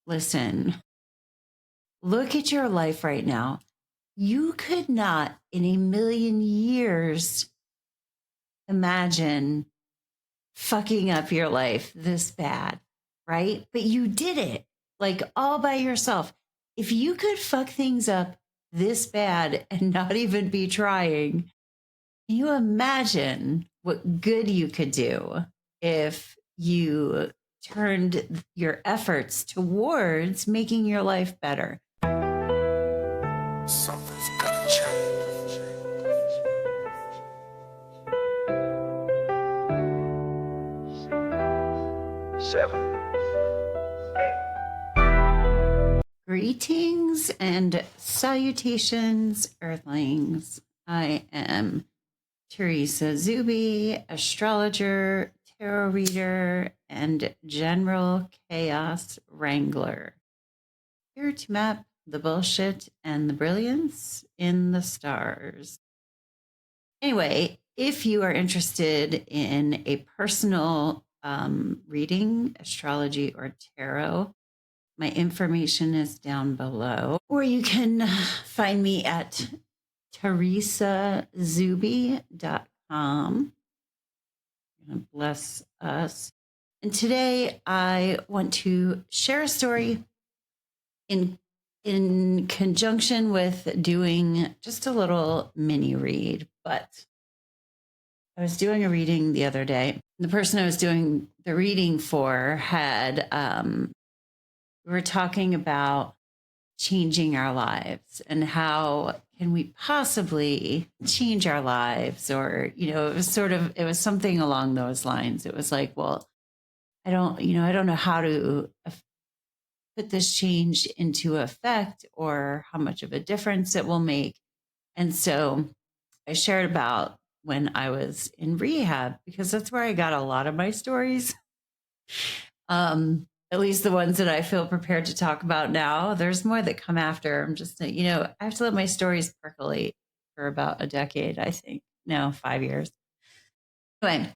listen, look at your life right now. You could not in a million years imagine fucking up your life this bad, right? But you did it like all by yourself. If you could fuck things up this bad and not even be trying, can you imagine what good you could do if you turned your efforts towards making your life better? Something's gonna change. 7. Greetings and salutations, Earthlings. I am Teresa Zube, astrologer, tarot reader, and general chaos wrangler. Here to map the bullshit and the brilliance in the stars. Anyway, if you are interested in a personal reading, astrology, or tarot, my information is down below. Or you can find me at teresazube.com. Bless us. And today I want to share a story in conjunction with doing just a little mini read. But I was doing a reading the other day. The person I was doing the reading for had, we were talking about changing our lives and how can we possibly change our lives, or it was something along those lines. It was like, well, I don't know how to put this change into effect or how much of a difference it will make. And so I shared about when I was in rehab, because that's where I got a lot of my stories. At least the ones that I feel prepared to talk about now. There's more that come after. I'm just, I have to let my stories percolate for about a decade, I think. No, 5 years. Anyway,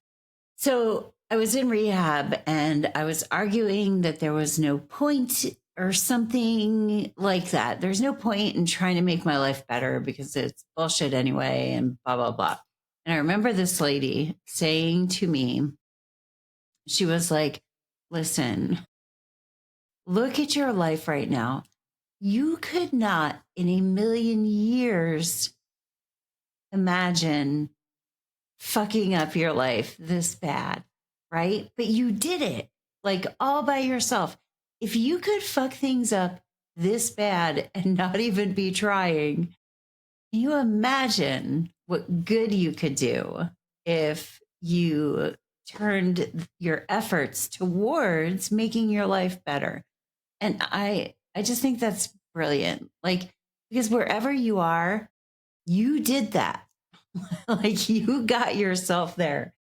so I was in rehab and I was arguing that there was no point or something like that. There's no point in trying to make my life better because it's bullshit anyway and blah, blah, blah. And I remember this lady saying to me, she was like, listen, look at your life right now. You could not in a million years imagine fucking up your life this bad, right? But you did it like all by yourself. If you could fuck things up this bad and not even be trying, can you imagine what good you could do if you turned your efforts towards making your life better? And I just think that's brilliant. Like, because wherever you are, you did that. Like, you got yourself there.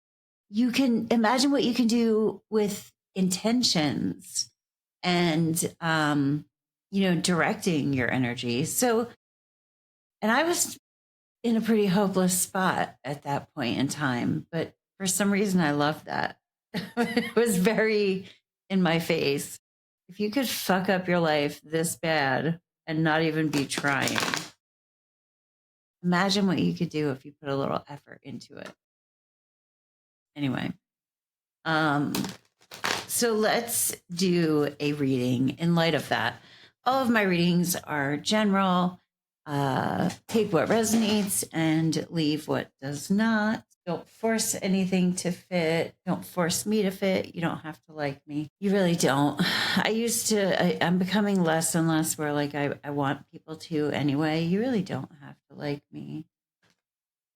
You can imagine what you can do with intentions and, directing your energy. So, and I was in a pretty hopeless spot at that point in time, but for some reason I loved that. It was very in my face. If you could fuck up your life this bad and not even be trying, imagine what you could do if you put a little effort into it. Anyway, so let's do a reading in light of that. All of my readings are general. Take what resonates and leave what does not. Don't force anything to fit. Don't force me to fit. You don't have to like me. You really don't. I'm becoming less and less where like I want people to anyway. You really don't have to like me.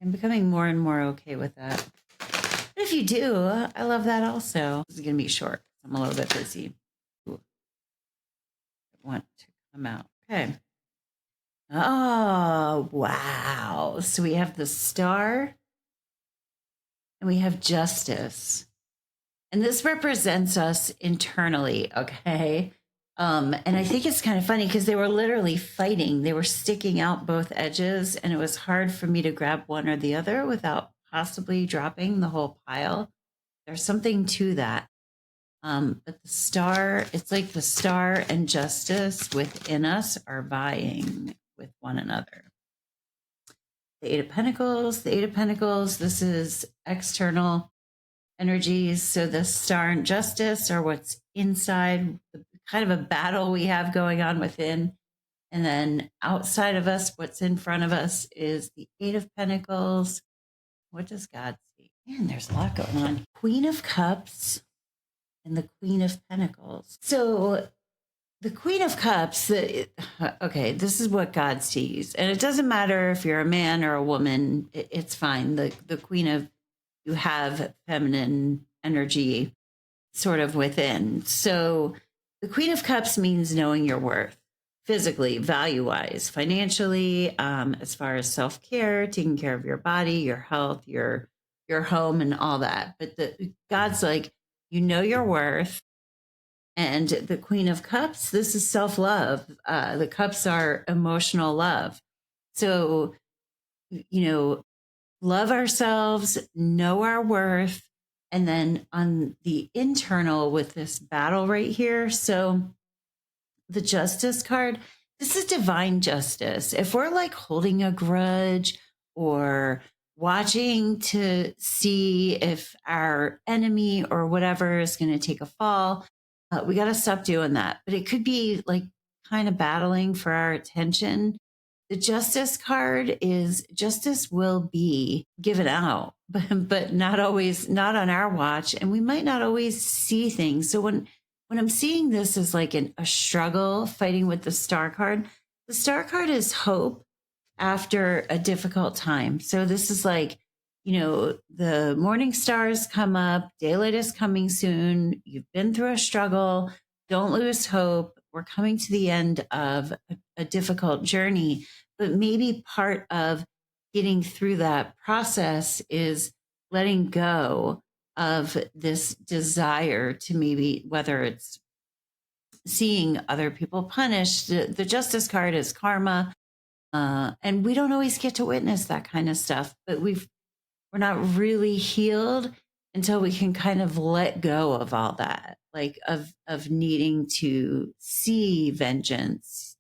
I'm becoming more and more okay with that. But if you do, I love that also. This is going to be short. I'm a little bit busy. Ooh. I want to come out. Okay. Oh, wow. So we have the star and we have justice. And this represents us internally, okay? And I think it's kind of funny because they were literally fighting. They were sticking out both edges, and it was hard for me to grab one or the other without possibly dropping the whole pile. There's something to that. But the star, it's like the star and justice within us are vying with one another. The Eight of Pentacles, the Eight of Pentacles, this is external energies. So the star and justice are what's inside, kind of a battle we have going on within. And then outside of us, what's in front of us is the Eight of Pentacles. What does God see? Man, there's a lot going on. Queen of Cups and the Queen of Pentacles. So the Queen of Cups, okay, this is what God sees. And it doesn't matter if you're a man or a woman, it's fine. The Queen of, you have feminine energy sort of within. So the Queen of Cups means knowing your worth physically, value wise, financially, as far as self care, taking care of your body, your health, your home, and all that. But God's like, you know your worth. And the Queen of Cups, this is self love. The cups are emotional love. So, love ourselves, know our worth. And then on the internal with this battle right here. So, the Justice card, this is divine justice. If we're like holding a grudge or watching to see if our enemy or whatever is going to take a fall, we got to stop doing that. But it could be like kind of battling for our attention. The Justice card is justice will be given out, but not always, not on our watch. And we might not always see things. So when I'm seeing this as like a struggle fighting with the star card, the star card is hope after a difficult time. So this is like, the morning stars come up, daylight is coming soon. You've been through a struggle. Don't lose hope. We're coming to the end of a difficult journey. But maybe part of getting through that process is letting go of this desire to maybe, whether it's seeing other people punished, the justice card is karma. And we don't always get to witness that kind of stuff, but we're not really healed until we can kind of let go of all that, like of needing to see vengeance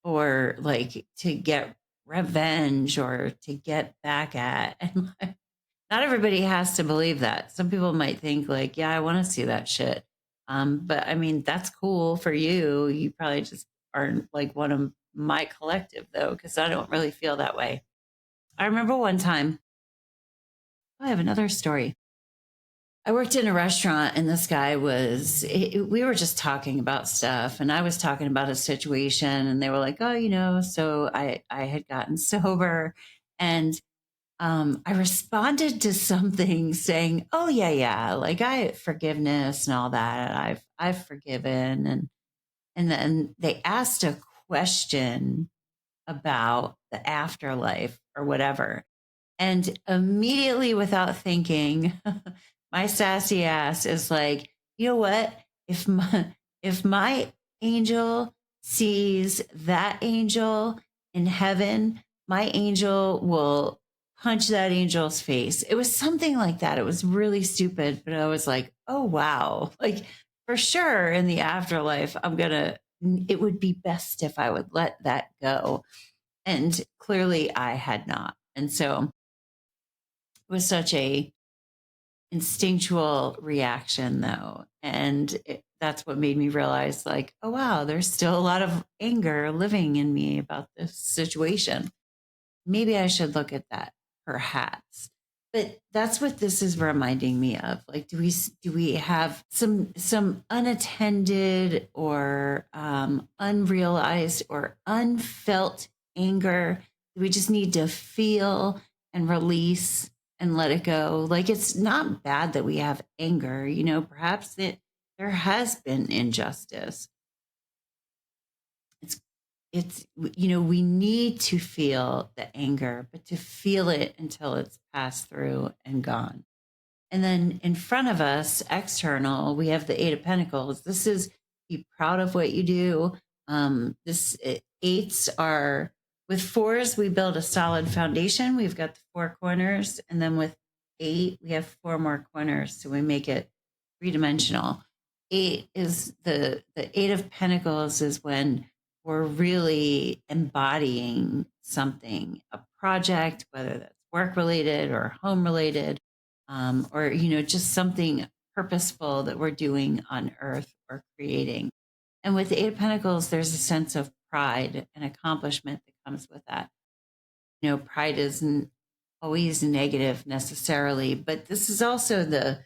or like to get revenge or to get back at. And like, not everybody has to believe that. Some people might think like, yeah, I want to see that shit. But I mean, that's cool for you. You probably just aren't like one of my collective though, because I don't really feel that way. I remember one time, I have another story. I worked in a restaurant and this guy we were just talking about stuff and I was talking about a situation and they were like, oh, so I had gotten sober and I responded to something saying, oh yeah, like I forgiveness and all that. I've forgiven. And then they asked a question about the afterlife or whatever. And immediately without thinking, my sassy ass is like, you know what? If my angel sees that angel in heaven, my angel will punch that angel's face. It was something like that. It was really stupid, but I was like, oh wow. Like for sure in the afterlife, it would be best if I would let that go. And clearly I had not. And so it was such a instinctual reaction though. And that's what made me realize like, oh, wow, there's still a lot of anger living in me about this situation. Maybe I should look at that perhaps. But that's what this is reminding me of. Like, do we have some unattended or unrealized or unfelt anger? Do we just need to feel and release and let it go? Like, it's not bad that we have anger, perhaps that there has been injustice. It's we need to feel the anger, but to feel it until it's passed through and gone. And then in front of us, external, we have the Eight of Pentacles. This is be proud of what you do. Eights are, with fours, we build a solid foundation. We've got the four corners. And then with eight, we have four more corners. So we make it three-dimensional. Eight is the Eight of Pentacles is when we're really embodying something, a project, whether that's work related or home related, or just something purposeful that we're doing on earth or creating. And with the Eight of Pentacles, there's a sense of pride and accomplishment that comes with that. Pride isn't always negative necessarily, but this is also the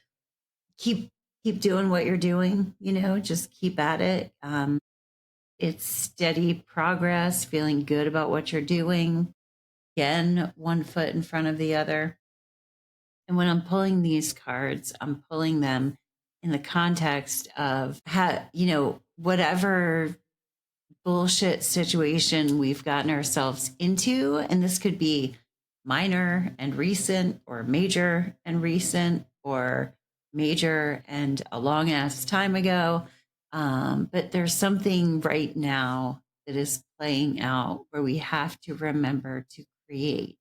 keep keep doing what you're doing, just keep at it. It's steady progress, feeling good about what you're doing. Again, one foot in front of the other. And when I'm pulling these cards, I'm pulling them in the context of whatever bullshit situation we've gotten ourselves into. And this could be minor and recent, or major and recent, or major and a long ass time ago. But there's something right now that is playing out where we have to remember to create,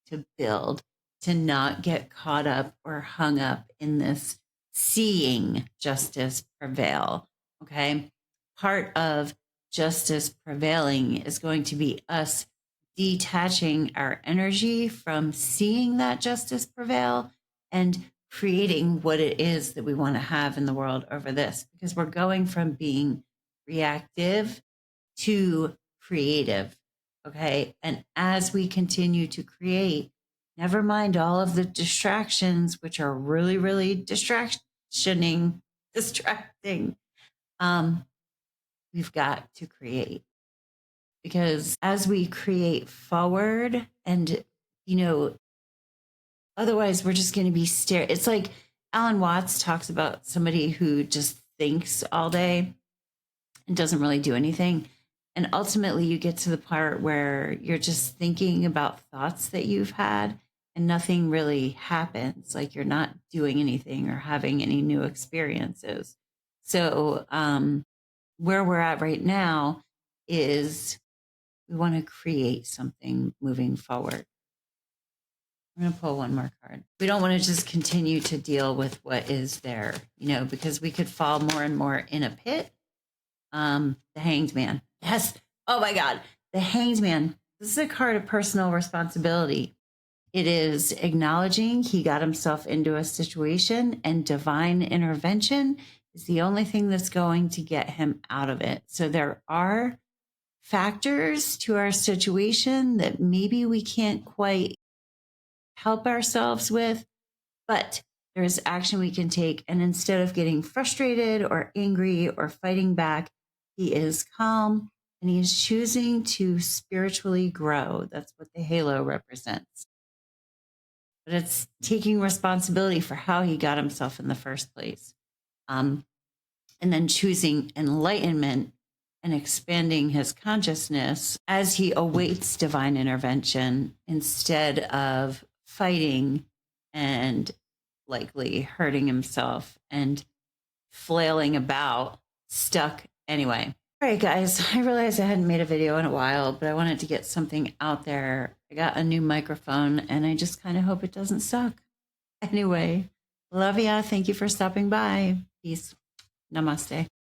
to build, to not get caught up or hung up in this seeing justice prevail. Okay. Part of justice prevailing is going to be us detaching our energy from seeing that justice prevail and creating what it is that we want to have in the world over this, because we're going from being reactive to creative. Okay. And as we continue to create, never mind all of the distractions, which are really, really distracting. We've got to create, because as we create forward, and otherwise we're just going to be it's like Alan Watts talks about somebody who just thinks all day and doesn't really do anything. And ultimately, you get to the part where you're just thinking about thoughts that you've had and nothing really happens. Like you're not doing anything or having any new experiences. So, where we're at right now is we want to create something moving forward. I'm going to pull one more card. We don't want to just continue to deal with what is there, because we could fall more and more in a pit. The Hanged Man. Yes. Oh my God. The Hanged Man. This is a card of personal responsibility. It is acknowledging he got himself into a situation, and divine intervention is the only thing that's going to get him out of it. So there are factors to our situation that maybe we can't quite help ourselves with, but there is action we can take. And instead of getting frustrated or angry or fighting back, he is calm and he is choosing to spiritually grow. That's what the halo represents. But it's taking responsibility for how he got himself in the first place. And then choosing enlightenment and expanding his consciousness as he awaits divine intervention, instead of fighting and likely hurting himself and flailing about, stuck anyway. All right, guys, I realized I hadn't made a video in a while, but I wanted to get something out there. I got a new microphone and I just kind of hope it doesn't suck. Anyway, love ya. Thank you for stopping by. Peace. Namaste.